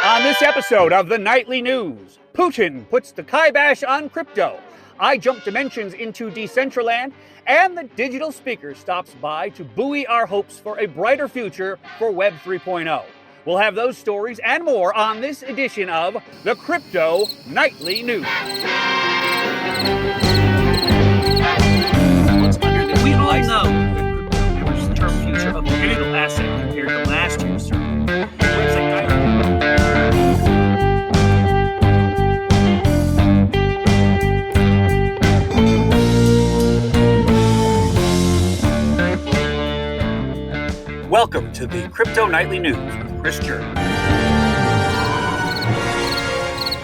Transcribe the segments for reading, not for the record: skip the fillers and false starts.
On this episode of the Nightly News, Putin puts the kibosh on crypto. I jump dimensions into Decentraland, and the digital speaker stops by to buoy our hopes for a brighter future for Web 3.0. We'll have those stories and more on this edition of the Crypto Nightly News. We all know that crypto short-term future of the digital asset compared to last year's survey. Welcome to the Crypto Nightly News with Chris Jeremy.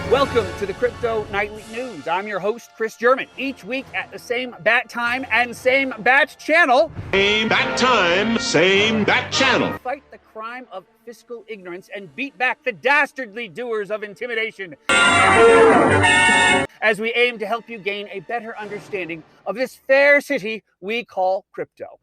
Welcome to the Crypto Nightly News. I'm your host, Chris Jeremy. Each week at the same bat time and same bat channel. Same bat time, same bat channel. Fight the crime of fiscal ignorance and beat back the dastardly doers of intimidation. As we aim to help you gain a better understanding of this fair city we call crypto.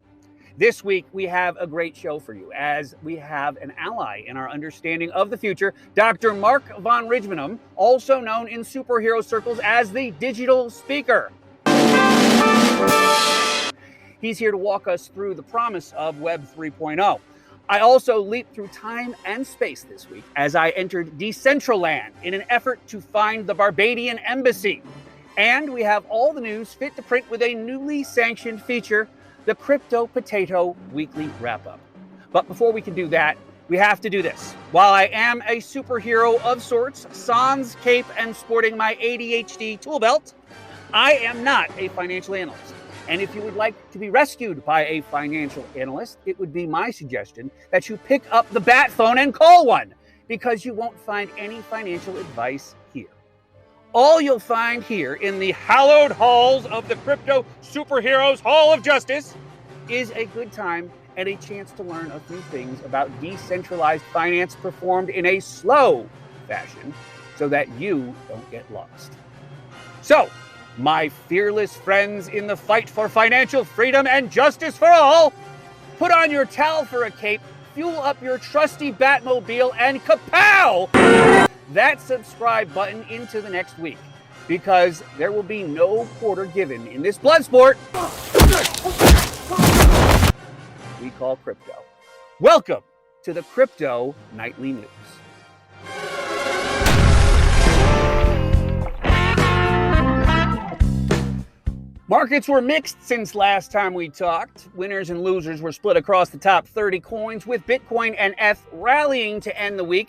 This week, we have a great show for you, as we have an ally in our understanding of the future, Dr. Mark von Rijmenam, also known in superhero circles as the digital speaker. He's here to walk us through the promise of Web 3.0. I also leaped through time and space this week as I entered Decentraland in an effort to find the Barbadian embassy. And we have all the news fit to print with a newly sanctioned feature, the Crypto Potato Weekly Wrap-Up. But before we can do that, we have to do this. While I am a superhero of sorts, sans cape and sporting my ADHD tool belt, I am not a financial analyst. And if you would like to be rescued by a financial analyst, it would be my suggestion that you pick up the bat phone and call one, because you won't find any financial advice here. All you'll find here in the hallowed halls of the Crypto Superheroes Hall of Justice is a good time and a chance to learn a few things about decentralized finance performed in a slow fashion so that you don't get lost. So, my fearless friends in the fight for financial freedom and justice for all, put on your towel for a cape, fuel up your trusty Batmobile, and kapow! That subscribe button into the next week, because there will be no quarter given in this blood sport we call crypto. Welcome to the Crypto Nightly News. Markets were mixed since last time we talked. Winners and losers were split across the top 30 coins, with Bitcoin and ETH rallying to end the week.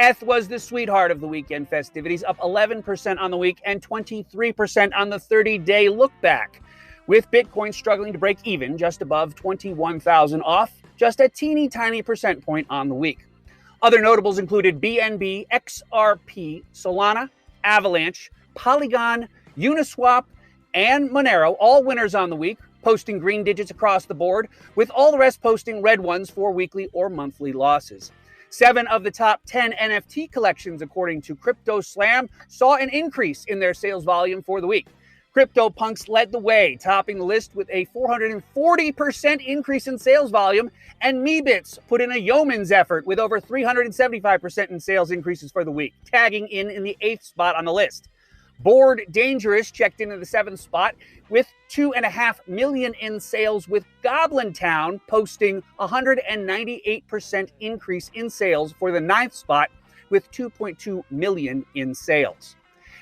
ETH was the sweetheart of the weekend festivities, up 11% on the week and 23% on the 30-day look back, with Bitcoin struggling to break even just above 21,000 off, just a teeny tiny percent point on the week. Other notables included BNB, XRP, Solana, Avalanche, Polygon, Uniswap, and Monero, all winners on the week, posting green digits across the board, with all the rest posting red ones for weekly or monthly losses. 7 of the top 10 NFT collections, according to Crypto Slam, saw an increase in their sales volume for the week. CryptoPunks led the way, topping the list with a 440% increase in sales volume, and Meebits put in a yeoman's effort with over 375% in sales increases for the week, tagging in the 8th spot on the list. Bored Dangerous checked into the 7th spot with 2.5 million in sales, with Goblin Town posting 198% increase in sales for the 9th spot with 2.2 million in sales.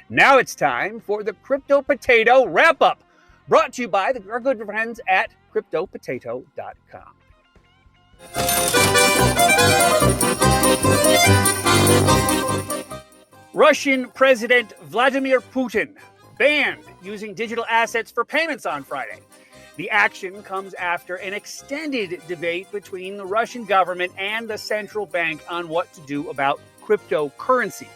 Now it's time for the Crypto Potato Wrap-Up, brought to you by our good friends at CryptoPotato.com. Russian President Vladimir Putin banned using digital assets for payments on Friday. The action comes after an extended debate between the Russian government and the central bank on what to do about cryptocurrency.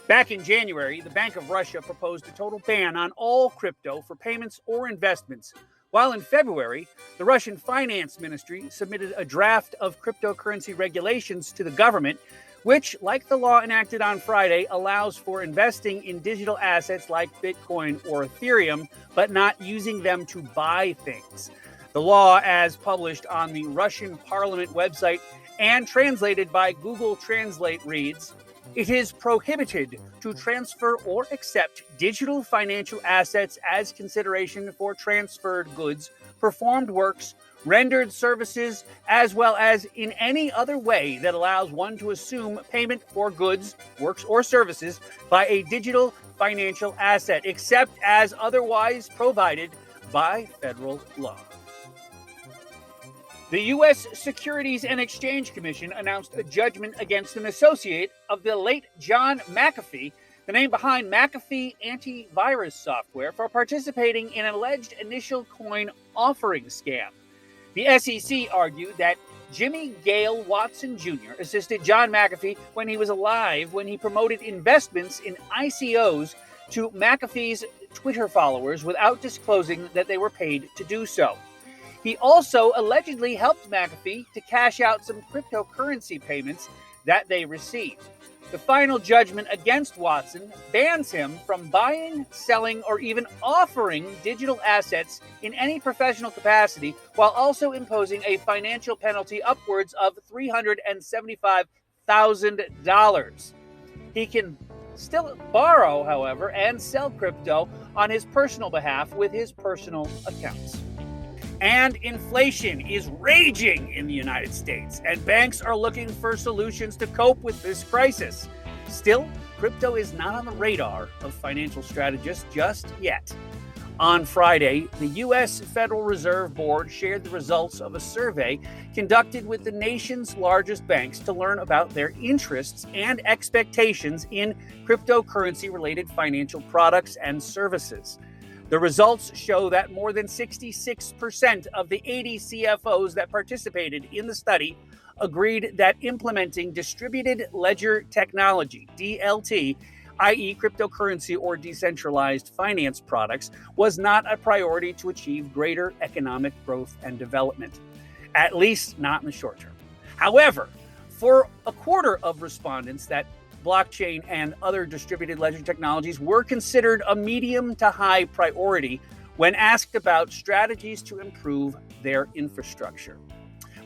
Back in January, the Bank of Russia proposed a total ban on all crypto for payments or investments, while in February, the Russian Finance Ministry submitted a draft of cryptocurrency regulations to the government, which, like the law enacted on Friday, allows for investing in digital assets like Bitcoin or Ethereum, but not using them to buy things. The law, as published on the Russian Parliament website and translated by Google Translate, reads, It is prohibited to transfer or accept digital financial assets as consideration for transferred goods, performed works, rendered services, as well as in any other way that allows one to assume payment for goods, works, or services by a digital financial asset, except as otherwise provided by federal law. The U.S. Securities and Exchange Commission announced a judgment against an associate of the late John McAfee, the name behind McAfee antivirus software, for participating in an alleged initial coin offering scam. The SEC argued that Jimmy Gale Watson Jr. assisted John McAfee when he was alive when he promoted investments in ICOs to McAfee's Twitter followers without disclosing that they were paid to do so. He also allegedly helped McAfee to cash out some cryptocurrency payments that they received. The final judgment against Watson bans him from buying, selling, or even offering digital assets in any professional capacity, while also imposing a financial penalty upwards of $375,000. He can still borrow, however, and sell crypto on his personal behalf with his personal accounts. And inflation is raging in the United States, and banks are looking for solutions to cope with this crisis. Still, crypto is not on the radar of financial strategists just yet. On Friday, the U.S. Federal Reserve Board shared the results of a survey conducted with the nation's largest banks to learn about their interests and expectations in cryptocurrency-related financial products and services. The results show that more than 66% of the 80 CFOs that participated in the study agreed that implementing distributed ledger technology, DLT, i.e. cryptocurrency or decentralized finance products, was not a priority to achieve greater economic growth and development, at least not in the short term. However, for a quarter of respondents, that blockchain and other distributed ledger technologies were considered a medium to high priority when asked about strategies to improve their infrastructure.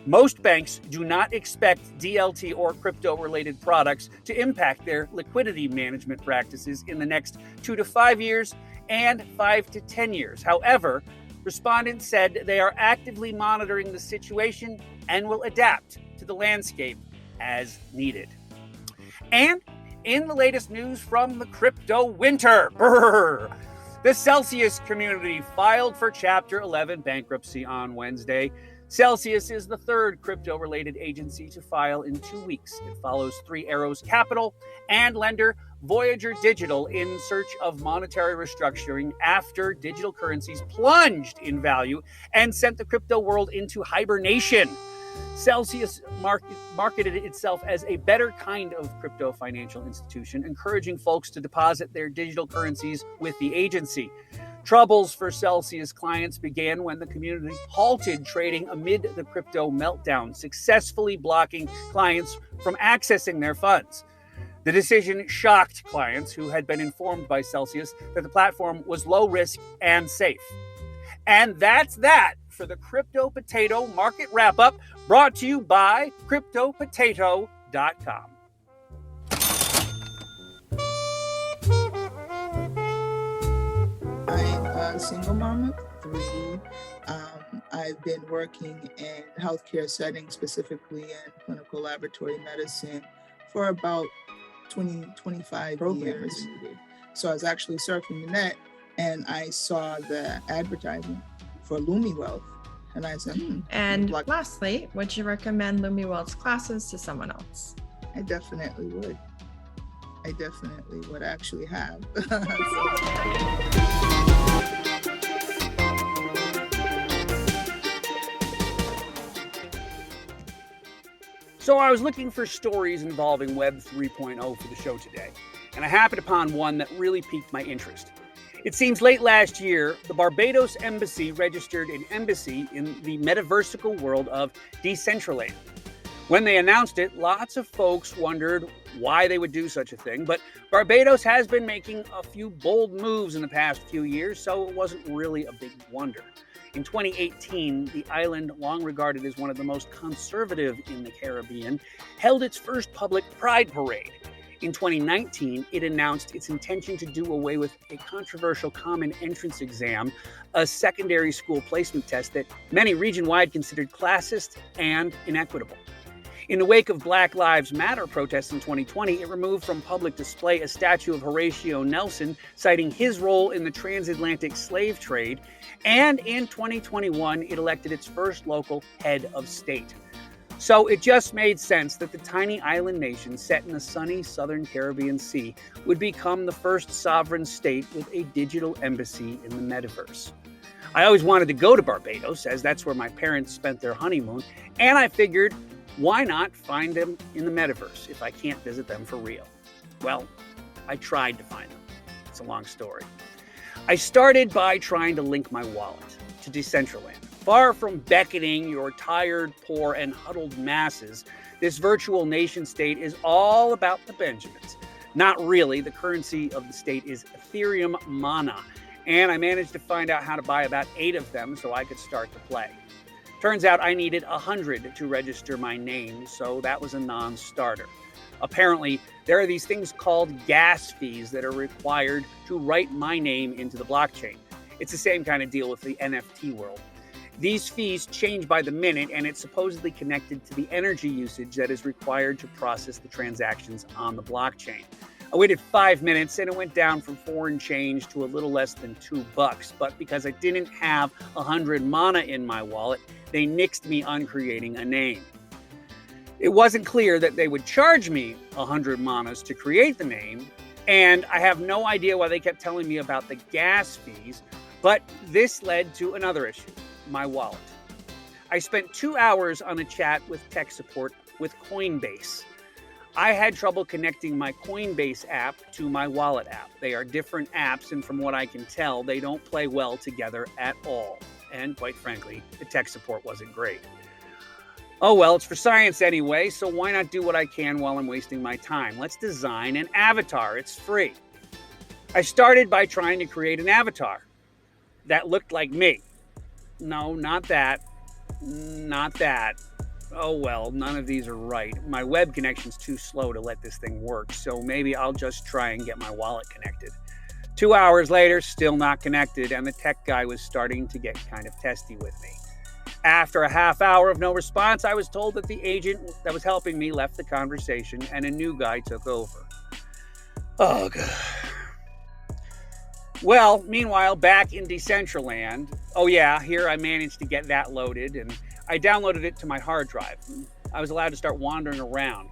Most banks do not expect DLT or crypto-related products to impact their liquidity management practices in the next 2 to 5 years and 5 to 10 years. However, respondents said they are actively monitoring the situation and will adapt to the landscape as needed. And in the latest news from the crypto winter, the Celsius community filed for Chapter 11 bankruptcy on Wednesday. Celsius is the third crypto-related agency to file in 2 weeks. It follows Three Arrows Capital and lender Voyager Digital in search of monetary restructuring after digital currencies plunged in value and sent the crypto world into hibernation. Celsius marketed itself as a better kind of crypto financial institution, encouraging folks to deposit their digital currencies with the agency. Troubles for Celsius clients began when the community halted trading amid the crypto meltdown, successfully blocking clients from accessing their funds. The decision shocked clients who had been informed by Celsius that the platform was low risk and safe. And that's that for the Crypto Potato Market Wrap-Up, brought to you by CryptoPotato.com. I'm a single mom of 3. I've been working in healthcare settings, specifically in clinical laboratory medicine, for about 25 years. So I was actually surfing the net and I saw the advertisement for Lumiwealth. And I said, And lastly, would you recommend Lumiwealth's classes to someone else? I definitely would. I actually have. So I was looking for stories involving Web 3.0 for the show today, and I happened upon one that really piqued my interest. It seems late last year, the Barbados Embassy registered an embassy in the metaversical world of Decentraland. When they announced it, lots of folks wondered why they would do such a thing, but Barbados has been making a few bold moves in the past few years, so it wasn't really a big wonder. In 2018, the island, long regarded as one of the most conservative in the Caribbean, held its first public pride parade. In 2019, it announced its intention to do away with a controversial common entrance exam, a secondary school placement test that many region-wide considered classist and inequitable. In the wake of Black Lives Matter protests in 2020, it removed from public display a statue of Horatio Nelson, citing his role in the transatlantic slave trade. And in 2021, it elected its first local head of state. So it just made sense that the tiny island nation set in the sunny southern Caribbean Sea would become the first sovereign state with a digital embassy in the metaverse. I always wanted to go to Barbados, as that's where my parents spent their honeymoon, and I figured, why not find them in the metaverse if I can't visit them for real? Well, I tried to find them. It's a long story. I started by trying to link my wallet to Decentraland. Far from beckoning your tired, poor, and huddled masses, this virtual nation state is all about the Benjamins. Not really. The currency of the state is Ethereum mana, and I managed to find out how to buy about 8 of them so I could start to play. Turns out I needed 100 to register my name, so that was a non-starter. Apparently, there are these things called gas fees that are required to write my name into the blockchain. It's the same kind of deal with the NFT world. These fees change by the minute, and it's supposedly connected to the energy usage that is required to process the transactions on the blockchain. I waited 5 minutes, and it went down from 4 and change to a little less than $2. But because I didn't have 100 mana in my wallet, they nixed me on creating a name. It wasn't clear that they would charge me 100 manas to create the name, and I have no idea why they kept telling me about the gas fees, but this led to another issue. My wallet. I spent 2 hours on a chat with tech support with Coinbase. I had trouble connecting my Coinbase app to my wallet app. They are different apps, and from what I can tell, they don't play well together at all. And quite frankly, the tech support wasn't great. Oh well, it's for science anyway, so why not do what I can while I'm wasting my time? Let's design an avatar. It's free. I started by trying to create an avatar that looked like me. No, not that. Not that. Oh well, none of these are right. My web connection's too slow to let this thing work, so maybe I'll just try and get my wallet connected. 2 hours later, still not connected, and the tech guy was starting to get kind of testy with me. After a half hour of no response, I was told that the agent that was helping me left the conversation and a new guy took over. Oh, God. Well, meanwhile, back in Decentraland, oh yeah, here I managed to get that loaded, and I downloaded it to my hard drive. I was allowed to start wandering around.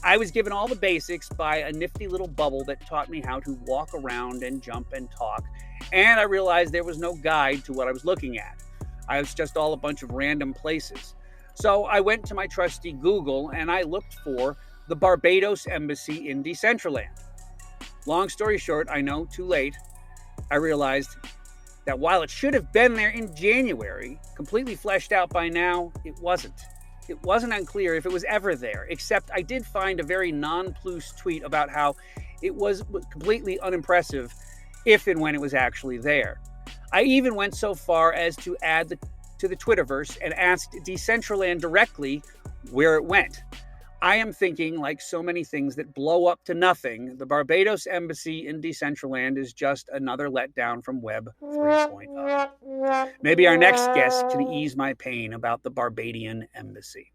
I was given all the basics by a nifty little bubble that taught me how to walk around and jump and talk, and I realized there was no guide to what I was looking at. I was just all a bunch of random places. So I went to my trusty Google and I looked for the Barbados Embassy in Decentraland. Long story short, I know, too late, I realized that while it should have been there in January, completely fleshed out by now, it wasn't. It wasn't unclear if it was ever there, except I did find a very nonplussed tweet about how it was completely unimpressive if and when it was actually there. I even went so far as to add to the Twitterverse and asked Decentraland directly where it went. I am thinking, like so many things that blow up to nothing, the Barbados Embassy in Decentraland is just another letdown from Web 3.0. Maybe our next guest can ease my pain about the Barbadian Embassy.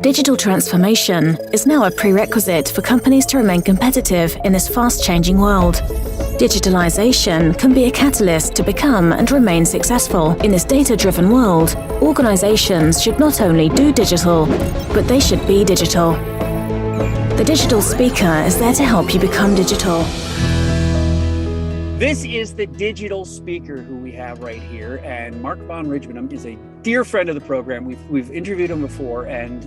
Digital transformation is now a prerequisite for companies to remain competitive in this fast-changing world. Digitalization can be a catalyst to become and remain successful. In this data-driven world, organizations should not only do digital, but they should be digital. The Digital Speaker is there to help you become digital. This is the Digital Speaker who we have right here, and Mark von Rijmenam is a dear friend of the program. We've interviewed him before, and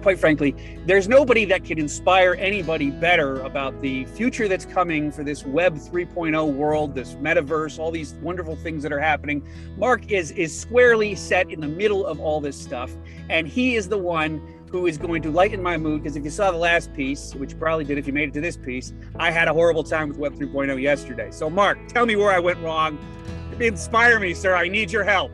quite frankly, there's nobody that can inspire anybody better about the future that's coming for this Web 3.0 world, this metaverse, all these wonderful things that are happening. Mark is squarely set in the middle of all this stuff, and he is the one who is going to lighten my mood, because if you saw the last piece, which you probably did if you made it to this piece, I had a horrible time with Web 3.0 yesterday. So Mark, tell me where I went wrong. Inspire me, sir. I need your help.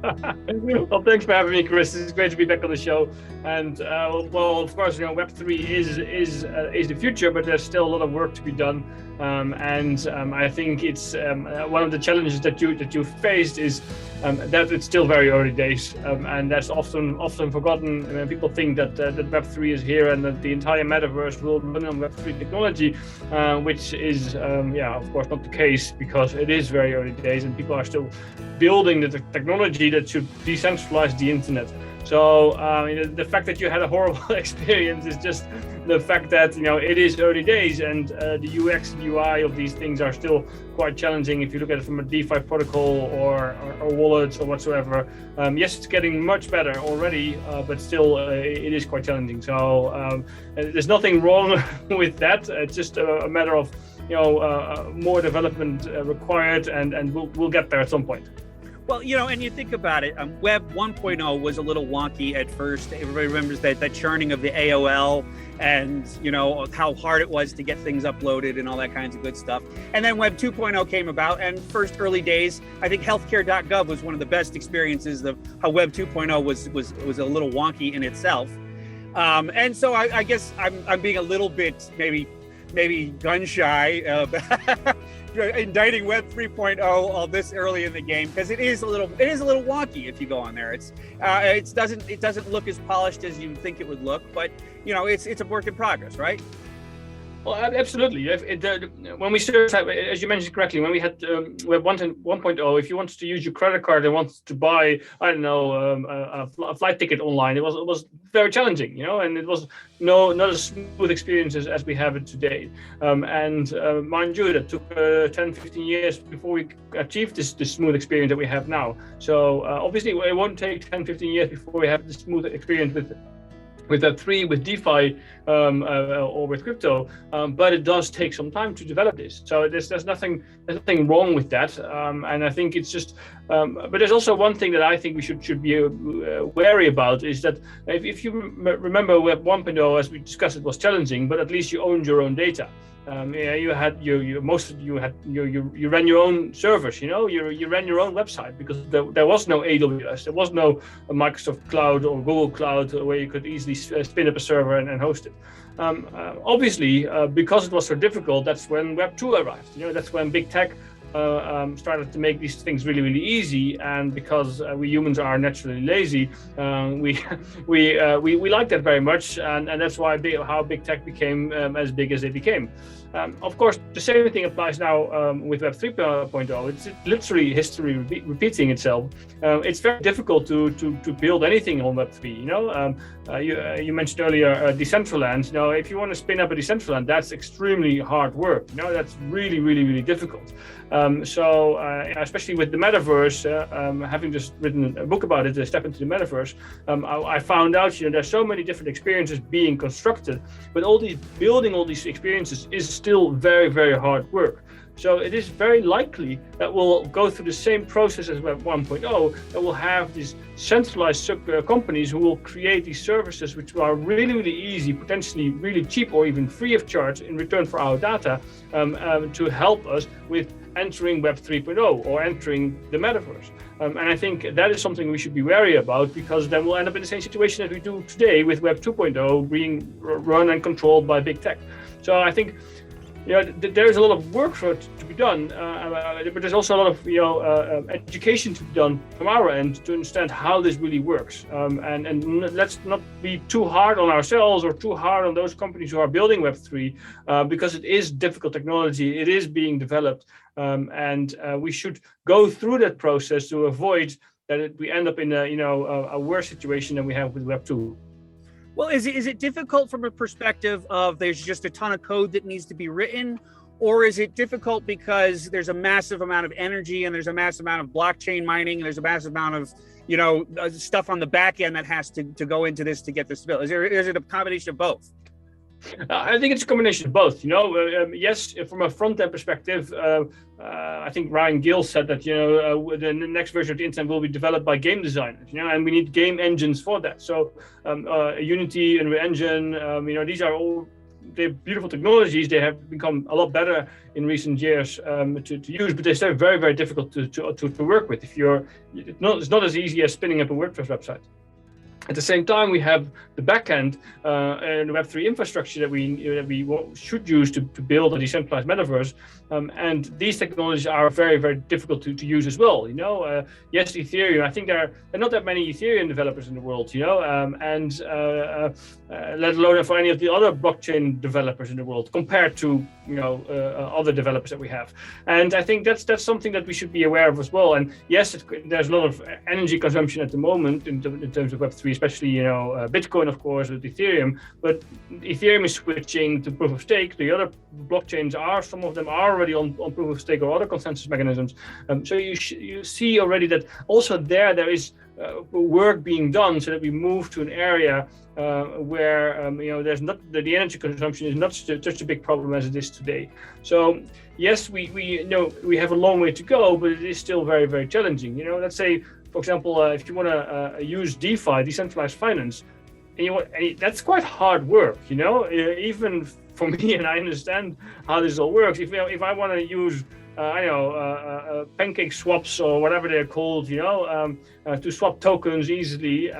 Well, thanks for having me, Chris. It's great to be back on the show. And well, of course, Web3 is the future, but there's still a lot of work to be done. I think it's one of the challenges that you faced is that it's still very early days, and that's often forgotten. People think that Web3 is here and that the entire metaverse will run on Web3 technology, which is of course not the case, because it is very early days and people are still building the technology that should decentralize the internet. So the fact that you had a horrible experience is just the fact that it is early days, and the UX and UI of these things are still quite challenging. If you look at it from a DeFi protocol or wallets or whatsoever, yes, it's getting much better already, but still it is quite challenging. So there's nothing wrong with that. It's just a matter of more development required, and we'll get there at some point. Well, and you think about it, Web 1.0 was a little wonky at first. Everybody remembers that churning of the AOL and, how hard it was to get things uploaded and all that kinds of good stuff. And then Web 2.0 came about, and first early days, I think healthcare.gov was one of the best experiences of how Web 2.0 was a little wonky in itself. And so I guess I'm being a little bit maybe gun shy indicting Web 3.0 all this early in the game, because it is a little wonky if you go on there. It doesn't look as polished as you think it would look, but it's a work in progress, right? Well, absolutely. When we started, as you mentioned correctly, when we had Web 1.0, if you wanted to use your credit card and wanted to buy, I don't know, a flight ticket online, it was very challenging, and it was not as smooth experiences as we have it today. Mind you, that took 10, 15 years before we achieved this smooth experience that we have now. So obviously, it won't take 10, 15 years before we have this smooth experience with Web3, with DeFi, or with crypto, but it does take some time to develop this. So there's nothing wrong with that, and I think it's just. But there's also one thing that I think we should be wary about, is that if you remember Web 1.0, as we discussed, it was challenging, but at least you owned your own data. You ran your own servers, you ran your own website, because there was no AWS, there was no Microsoft Cloud or Google Cloud where you could easily spin up a server and host it. Obviously, because it was so difficult, that's when Web 2 arrived. That's when big tech started to make these things really, really easy, and because we humans are naturally lazy, we like that very much, and that's why how big tech became as big as they became. Of course, the same thing applies now with Web 3.0. It's literally history repeating itself. It's very difficult to build anything on Web 3. You mentioned earlier Decentraland. If you want to spin up a Decentraland, that's extremely hard work. That's really, really, really difficult. Especially with the Metaverse, having just written a book about it, A Step into the Metaverse, I found out there's so many different experiences being constructed, but building all these experiences is still very, very hard work. So it is very likely that we'll go through the same process as Web 1.0, that we'll have these centralized companies who will create these services which are really, really easy, potentially really cheap or even free of charge in return for our data, to help us with entering Web 3.0 or entering the Metaverse. And I think that is something we should be wary about, because then we'll end up in the same situation that we do today with Web 2.0 being run and controlled by big tech. So I think there's a lot of work for it to be done, but there's also a lot of education to be done from our end to understand how this really works. And let's not be too hard on ourselves or too hard on those companies who are building Web3, because it is difficult technology. It is being developed, and we should go through that process to avoid that we end up in a worse situation than we have with Web 2. Well, is it difficult from a perspective of there's just a ton of code that needs to be written, or is it difficult because there's a massive amount of energy and there's a massive amount of blockchain mining and there's a massive amount of stuff on the back end that has to go into this to get this built? Is it a combination of both? I think it's a combination of both. Yes, from a front-end perspective, I think Ryan Gill said that the next version of the internet will be developed by game designers. And we need game engines for that. So Unity, Unreal Engine, these are all they're beautiful technologies. They have become a lot better in recent years to use, but they're still very, very difficult to work with. It's not as easy as spinning up a WordPress website. At the same time, we have the backend and Web3 infrastructure that we should use to build a decentralized metaverse. And these technologies are very, very difficult to use as well. Yes, Ethereum. I think there are not that many Ethereum developers in the world. And let alone for any of the other blockchain developers in the world compared to other developers that we have. And I think that's something that we should be aware of as well. And yes, there's a lot of energy consumption at the moment in terms of Web3, especially Bitcoin, of course, with Ethereum. But Ethereum is switching to proof of stake. The other blockchains some of them are already on proof of stake or other consensus mechanisms. So you see already that also there is work being done so that we move to an area where there's not the energy consumption is not such a big problem as it is today. So yes, we know we have a long way to go, but it is still very, very challenging. Let's say, for example, if you want to use DeFi, decentralized finance, and that's quite hard work. Even for me, and I understand how this all works. If I want to use pancake swaps or whatever they're called, to swap tokens easily,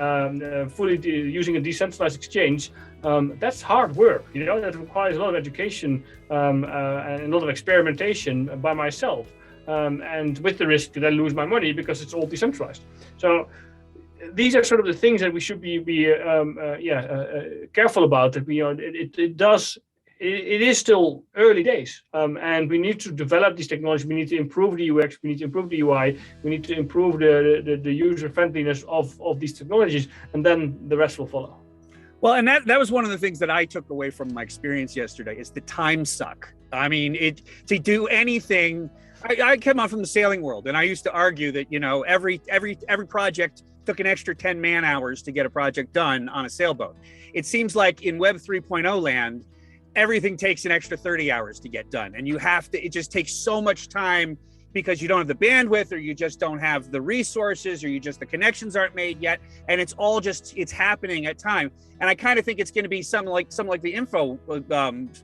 fully using a decentralized exchange, that's hard work. That requires a lot of education and a lot of experimentation by myself, and with the risk that I lose my money because it's all decentralized. So these are sort of the things that we should be careful about. That it is still early days, and we need to develop these technologies. We need to improve the UX, we need to improve the UI, we need to improve the user friendliness of these technologies, and then the rest will follow. Well, and that was one of the things that I took away from my experience yesterday is the time suck. I mean, to do anything, I came out from the sailing world, and I used to argue that every project took an extra 10 man hours to get a project done on a sailboat. It seems like in Web 3.0 land, everything takes an extra 30 hours to get done. And it just takes so much time because you don't have the bandwidth, or you just don't have the resources, or the connections aren't made yet. And it's all it's happening at time. And I kind of think it's going to be something like the info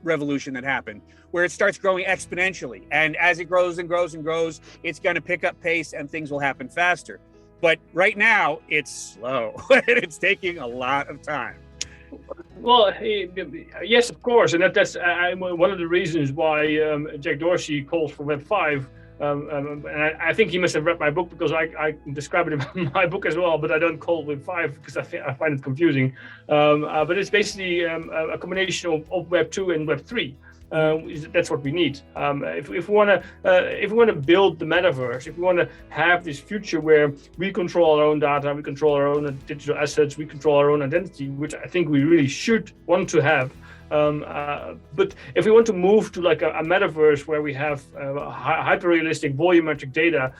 revolution that happened, where it starts growing exponentially. And as it grows and grows and grows, it's going to pick up pace and things will happen faster. But right now it's slow. It's taking a lot of time. Well, yes, of course, and that's one of the reasons why Jack Dorsey calls for Web 5. And I think he must have read my book, because I describe it in my book as well, but I don't call it Web 5 because I find it confusing. But it's basically a combination of Web 2 and Web 3. That's what we need. If we want to build the metaverse, if we want to have this future where we control our own data, we control our own digital assets, we control our own identity, which I think we really should want to have. But if we want to move to like a metaverse where we have hyper-realistic volumetric data,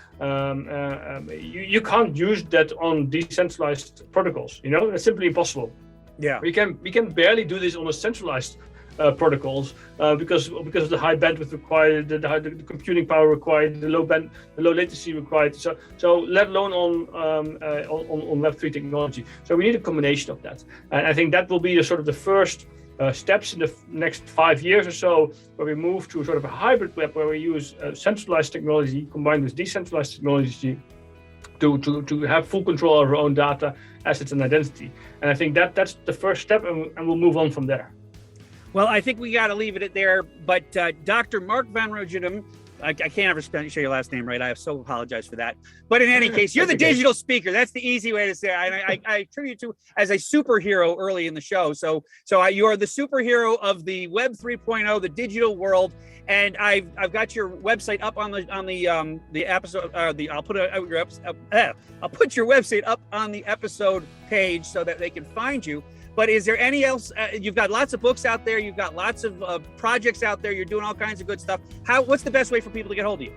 you can't use that on decentralized protocols. It's simply impossible. Yeah, we can barely do this on a centralized protocols because of the high bandwidth required, the computing power required, the low latency required. So let alone on Web3 technology. So we need a combination of that, and I think that will be the first steps in the next 5 years or so, where we move to sort of a hybrid web, where we use centralized technology combined with decentralized technology to have full control of our own data, assets, and identity. And I think that's the first step, and we'll move on from there. Well, I think we got to leave it at there. But Dr. Mark van Rijmenam, I can't ever say your last name right. I so apologize for that. But in any case, you're the digital speaker. That's the easy way to say it. I attribute you as a superhero early in the show. So you are the superhero of the Web 3.0, the digital world. And I've got your website up on the episode. I'll put your website up on the episode page so that they can find you. But is there any else? You've got lots of books out there. You've got lots of projects out there. You're doing all kinds of good stuff. What's the best way for people to get hold of you?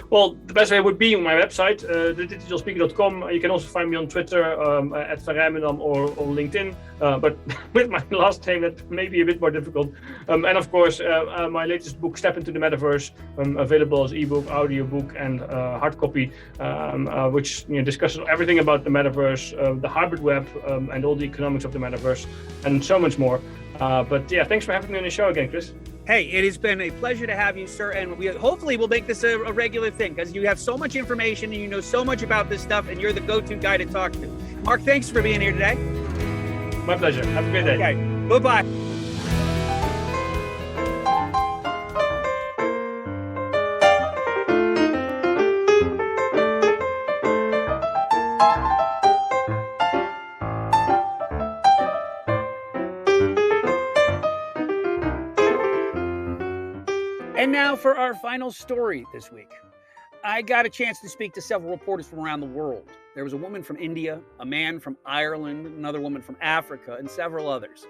Well, the best way would be on my website, thedigitalspeaker.com. You can also find me on Twitter at Rijmenam or on LinkedIn. But with my last name, that may be a bit more difficult. And of course, my latest book, Step into the Metaverse, available as ebook, audiobook, and hard copy, which discusses everything about the Metaverse, the hybrid web, and all the economics of the Metaverse, and so much more. But yeah, thanks for having me on the show again, Chris. Hey, it has been a pleasure to have you, sir, and hopefully we'll make this a regular thing, because you have so much information and you know so much about this stuff, and you're the go-to guy to talk to. Mark, thanks for being here today. My pleasure. Have a great day. Okay, goodbye. And now for our final story this week. I got a chance to speak to several reporters from around the world. There was a woman from India, a man from Ireland, another woman from Africa, and several others.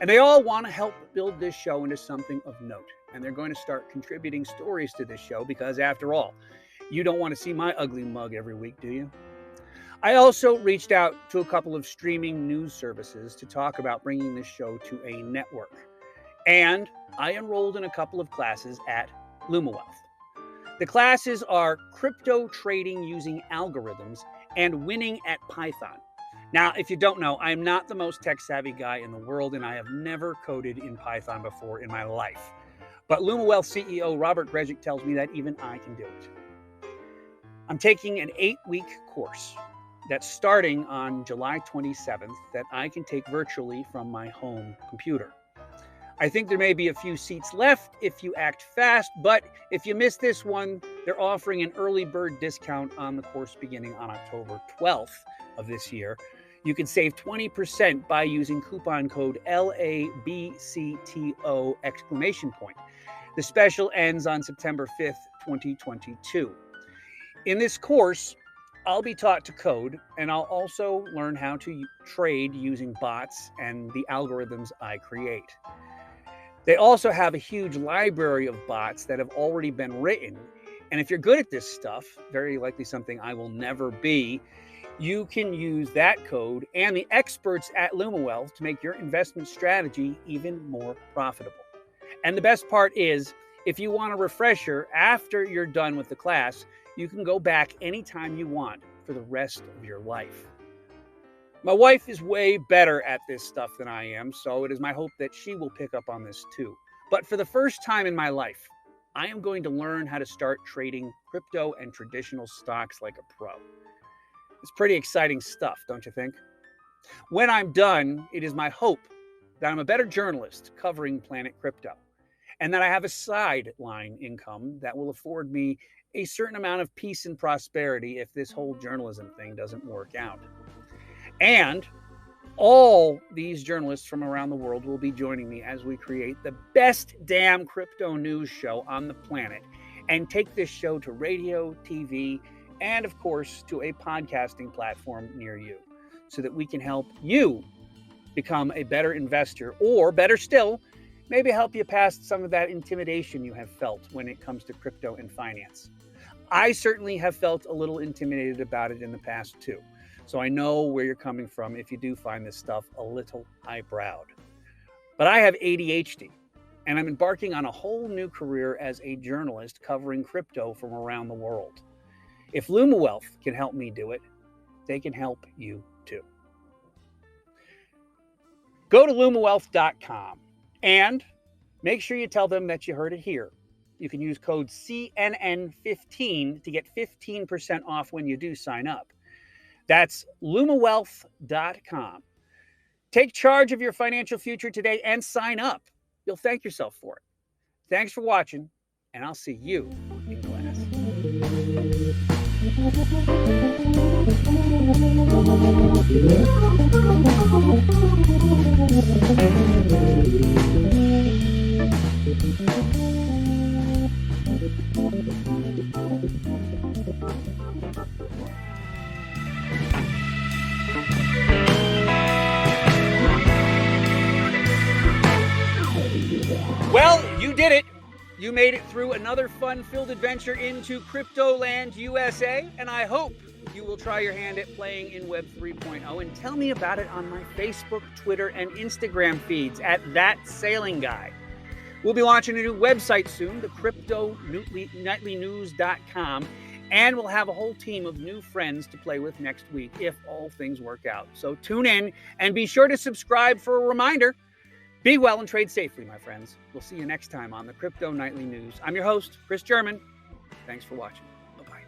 And they all want to help build this show into something of note. And they're going to start contributing stories to this show because, after all, you don't want to see my ugly mug every week, do you? I also reached out to a couple of streaming news services to talk about bringing this show to a network. And I enrolled in a couple of classes at Lumiwealth. The classes are crypto trading using algorithms and winning at Python. Now, if you don't know, I'm not the most tech-savvy guy in the world, and I have never coded in Python before in my life. But Lumiwealth CEO Robert Grzic tells me that even I can do it. I'm taking an 8-week course that's starting on July 27th that I can take virtually from my home computer. I think there may be a few seats left if you act fast, but if you miss this one, they're offering an early bird discount on the course beginning on October 12th of this year. You can save 20% by using coupon code LABCTO exclamation point. The special ends on September 5th, 2022. In this course, I'll be taught to code, and I'll also learn how to trade using bots and the algorithms I create. They also have a huge library of bots that have already been written. And if you're good at this stuff, very likely something I will never be, you can use that code and the experts at Lumiwealth to make your investment strategy even more profitable. And the best part is, if you want a refresher after you're done with the class, you can go back anytime you want for the rest of your life. My wife is way better at this stuff than I am, so it is my hope that she will pick up on this too. But for the first time in my life, I am going to learn how to start trading crypto and traditional stocks like a pro. It's pretty exciting stuff, don't you think? When I'm done, it is my hope that I'm a better journalist covering Planet Crypto, and that I have a sideline income that will afford me a certain amount of peace and prosperity if this whole journalism thing doesn't work out. And all these journalists from around the world will be joining me as we create the best damn crypto news show on the planet and take this show to radio, TV, and of course to a podcasting platform near you so that we can help you become a better investor, or better still, maybe help you past some of that intimidation you have felt when it comes to crypto and finance. I certainly have felt a little intimidated about it in the past too. So I know where you're coming from if you do find this stuff a little highbrowed. But I have ADHD, and I'm embarking on a whole new career as a journalist covering crypto from around the world. If Lumiwealth can help me do it, they can help you too. Go to lumiwealth.com and make sure you tell them that you heard it here. You can use code CNN15 to get 15% off when you do sign up. That's lumiwealth.com. Take charge of your financial future today and sign up. You'll thank yourself for it. Thanks for watching, and I'll see you in class. Well, you did it. You made it through another fun-filled adventure into Cryptoland USA, and I hope you will try your hand at playing in Web 3.0 and tell me about it on my Facebook, Twitter, and Instagram feeds at thatsailingguy. We'll be launching a new website soon, the cryptonightlynews.com, and we'll have a whole team of new friends to play with next week if all things work out. So tune in and be sure to subscribe for a reminder. Be well and trade safely, my friends. We'll see you next time on the Crypto Nightly News. I'm your host, Chris German. Thanks for watching. Bye-bye.